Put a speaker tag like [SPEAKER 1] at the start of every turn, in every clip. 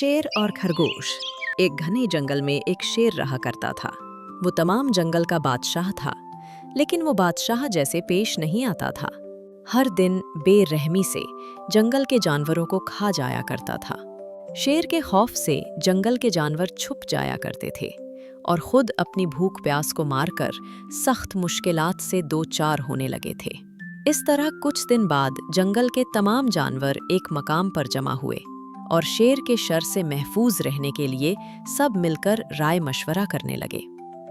[SPEAKER 1] शेर और खरगोश। एक घने जंगल में एक शेर रहा करता था। वो तमाम जंगल का बादशाह था, लेकिन वो बादशाह जैसे पेश नहीं आता था। हर दिन बेरहमी से जंगल के जानवरों को खा जाया करता था। शेर के खौफ से जंगल के जानवर छुप जाया करते थे और खुद अपनी भूख प्यास को मारकर सख्त मुश्किलात से दो चार होने लगे थे। इस तरह कुछ दिन बाद जंगल के तमाम जानवर एक मकाम पर जमा हुए और शेर के शर से महफूज रहने के लिए सब मिलकर राय मशवरा करने लगे।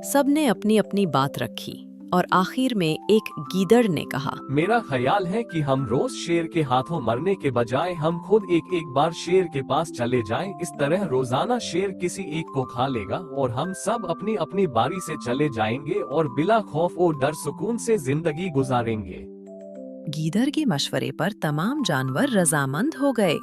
[SPEAKER 1] सबने अपनी अपनी बात रखी और आखिर में एक गीदड़ ने कहा,
[SPEAKER 2] मेरा ख्याल है कि हम रोज शेर के हाथों मरने के बजाय हम खुद एक बार शेर के पास चले जाएं। इस तरह रोजाना शेर किसी एक को खा लेगा और हम सब अपनी अपनी बारी से चले जाएंगे और बिला खौफ और डर सुकून से जिंदगी गुजारेंगे।
[SPEAKER 1] गीदड़ के मशवरे पर तमाम जानवर रजामंद हो गए।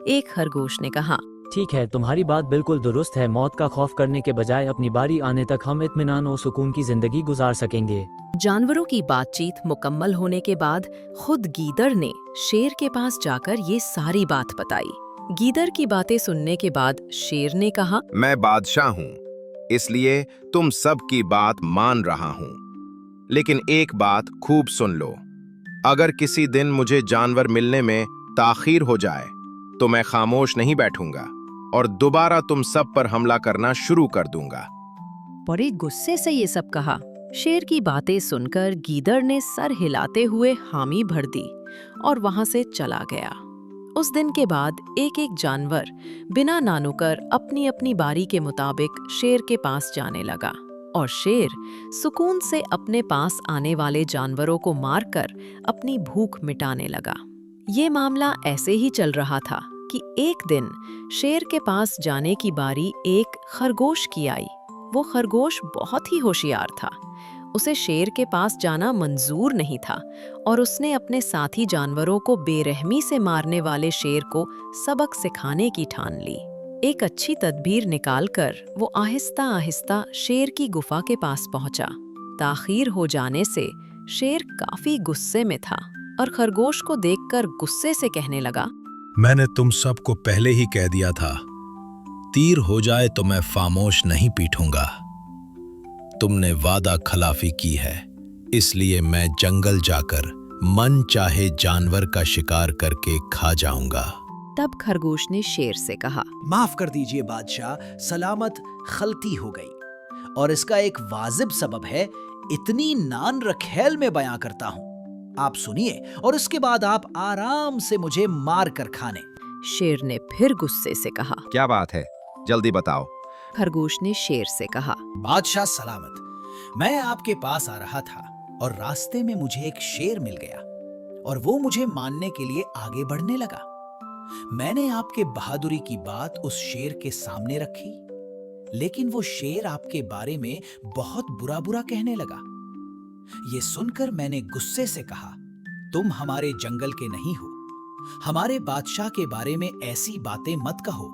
[SPEAKER 1] एक खरगोश ने कहा,
[SPEAKER 3] ठीक है, तुम्हारी बात बिल्कुल दुरुस्त है। मौत का खौफ करने के बजाय अपनी बारी आने तक हम इत्मीनान और सुकून की जिंदगी गुजार सकेंगे।
[SPEAKER 1] जानवरों की बातचीत मुकम्मल होने के बाद खुद गीदड़ ने शेर के पास जाकर ये सारी बात बताई। गीदड़ की बातें सुनने के बाद शेर ने कहा,
[SPEAKER 4] मैं बादशाह हूँ, इसलिए तुम सब की बात मान रहा हूँ, लेकिन एक बात खूब सुन लो। अगर किसी दिन मुझे जानवर मिलने में ताखीर हो जाए तो मैं खामोश नहीं बैठूंगा और दोबारा तुम सब पर हमला करना शुरू कर दूंगा।
[SPEAKER 1] बड़े गुस्से से ये सब कहा। शेर की बातें सुनकर गीदड़ ने सर हिलाते हुए हामी भर दी और वहां से चला गया। उस दिन के बाद एक एक जानवर बिना नानुकर अपनी अपनी बारी के मुताबिक शेर के पास जाने लगा और शेर सुकून से अपने पास आने वाले जानवरों को मारकर अपनी भूख मिटाने लगा। ये मामला ऐसे ही चल रहा था कि एक दिन शेर के पास जाने की बारी एक खरगोश की आई। वो खरगोश बहुत ही होशियार था। उसे शेर के पास जाना मंजूर नहीं था और उसने अपने साथी जानवरों को बेरहमी से मारने वाले शेर को सबक सिखाने की ठान ली। एक अच्छी तदबीर निकालकर वो आहिस्ता आहिस्ता शेर की गुफा के पास पहुंचा। ताखीर हो जाने से शेर काफी गुस्से में था और खरगोश को देखकर गुस्से से कहने लगा,
[SPEAKER 5] मैंने तुम सबको पहले ही कह दिया था, तीर हो जाए तो मैं खामोश नहीं पीठूंगा। तुमने वादा खिलाफी की है, इसलिए मैं जंगल जाकर मन चाहे जानवर का शिकार करके खा जाऊंगा।
[SPEAKER 1] तब खरगोश ने शेर से कहा,
[SPEAKER 6] माफ कर दीजिए बादशाह, सलामत खलती हो गई और इसका एक वाजिब सबब है। इतनी नान रखेल में बयां करता हूं, आप सुनिए और इसके बाद आप आराम से मुझे मार कर खाने।
[SPEAKER 1] शेर ने फिर गुस्से से कहा,
[SPEAKER 4] क्या बात है, जल्दी बताओ।
[SPEAKER 1] खरगोश ने शेर से कहा,
[SPEAKER 6] बादशाह सलामत, मैं आपके पास आ रहा था और रास्ते में मुझे एक शेर मिल गया और वो मुझे मानने के लिए आगे बढ़ने लगा। मैंने आपके बहादुरी की बात उस शेर के सामने रखी, लेकिन वो शेर आपके बारे में बहुत बुरा बुरा कहने लगा। ये सुनकर मैंने गुस्से से कहा, तुम हमारे जंगल के नहीं हो, हमारे बादशाह के बारे में ऐसी बातें मत कहो।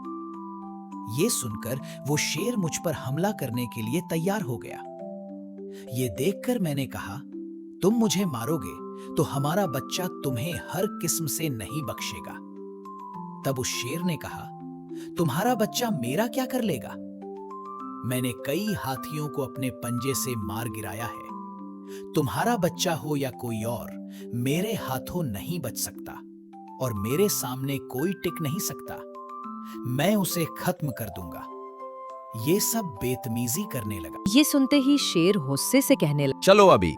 [SPEAKER 6] ये सुनकर वो शेर मुझ पर हमला करने के लिए तैयार हो गया। ये देखकर मैंने कहा, तुम मुझे मारोगे तो हमारा बच्चा तुम्हें हर किस्म से नहीं बख्शेगा। तब उस शेर ने कहा, तुम्हारा बच्चा मेरा क्या कर लेगा? मैंने कई हाथियों को अपने पंजे से मार गिराया है। तुम्हारा बच्चा हो या कोई और, मेरे हाथों नहीं बच सकता और मेरे सामने कोई टिक नहीं सकता। मैं उसे खत्म कर दूंगा। ये सब बेतमीजी करने लगा।
[SPEAKER 1] ये सुनते ही शेर गुस्से से कहने लगा,
[SPEAKER 4] चलो अभी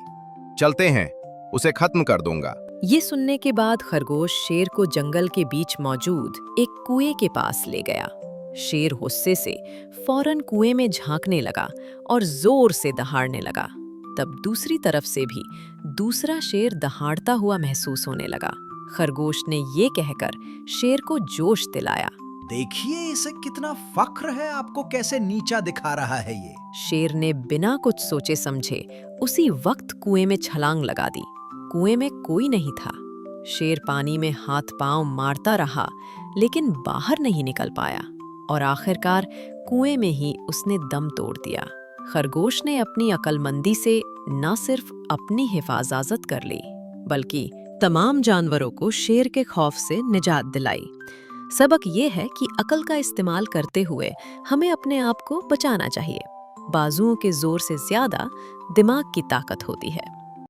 [SPEAKER 4] चलते हैं, उसे खत्म कर दूंगा।
[SPEAKER 1] ये सुनने के बाद खरगोश शेर को जंगल के बीच मौजूद एक कुएं के पास ले गया। शेर गुस्से से फौरन कुएं में झांकने लगा और जोर से दहाड़ने लगा। तब दूसरी तरफ से भी दूसरा शेर दहाड़ता हुआ महसूस होने लगा। खरगोश ने ये कहकर शेर को जोश दिलाया,
[SPEAKER 6] देखिए इसे कितना फख्र है, आपको कैसे नीचा दिखा रहा है ये।
[SPEAKER 1] शेर ने बिना कुछ सोचे समझे उसी वक्त कुएं में छलांग लगा दी। कुएं में कोई नहीं था। शेर पानी में हाथ पांव मारता रहा, लेकिन बाहर नहीं निकल पाया और आखिरकार कुएं में ही उसने दम तोड़ दिया। खरगोश ने अपनी अक्लमंदी से न सिर्फ अपनी हिफाजत कर ली, बल्कि तमाम जानवरों को शेर के खौफ से निजात दिलाई। सबक ये है कि अकल का इस्तेमाल करते हुए हमें अपने आप को बचाना चाहिए। बाजुओं के जोर से ज्यादा दिमाग की ताकत होती है।